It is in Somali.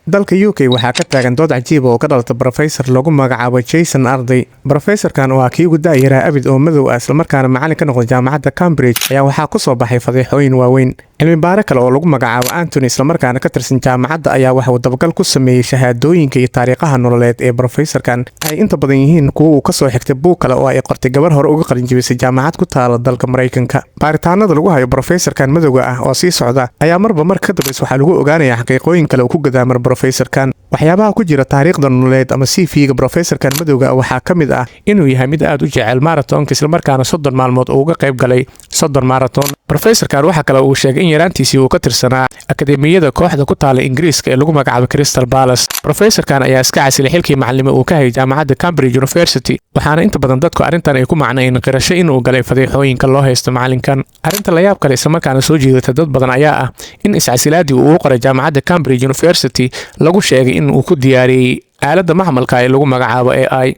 dalka UK waxaa ka taagan dood cajiib oo ka dhalata professor lagu magacaabo Jason Arday. Professorkan waa kii ugu da'yara abid oo madow ah isla markaana macallin ka noqday jaamacadda Cambridge ayaa waxaa ku soo baxay fadeexooyin waaweyn. Cilmi baare kale oo lagu magacaabo Anthony isla markaana ka tirsan jaamacadda ayaa waxa uu dabagal ku sameeyay shahaadooyinka iyo taariikhaha nololeed ee professorkan ay inta badan yihiin kuwa uu ka soo xigtay buug kale oo ay qortay gabar hore uga qalin jebisay jaamacad ku taala dalka Mareykanka. Baaritaanada lagu hayo professorkan madowga ah oo sii socda ayaa marba mar ka dambeys waxaa lagu ogaanayaa xaqiiqooyin kale oo ku gadaamar professorkan. waxyaabaha ku jira taariikhda nololeed ama CV-ga professorkan madowga waxaa ka mid ah inuu yahay mid aad u jecel marathonka isla markaana 30 maalmood oo uga qayb galay 30 marathon. Professorkan waxa kale uu sheegay in yaraantiisii uu ka tirsanaa akademiyada kooxda ku taala Ingiriiska ee lagu magacaabo Crystal Palace. Professorkan ayaa iska casilay xilkii macallimo uu ka hayay jaamacadda Cambridge University, waxaana inta badan dadku arrintan ay ku macnaayeen qirasho inuu galay fadeexooyinka loo haysto macallinkan. Arrinta la yaab kale isla markaana soo jiidata dad badan ayaa ah in iscasilaadii uu u qoray jaamacadda Cambridge University lagu sheegay in uu ku diyaariyay aaladda macmalka ee lagu magacaabo AI.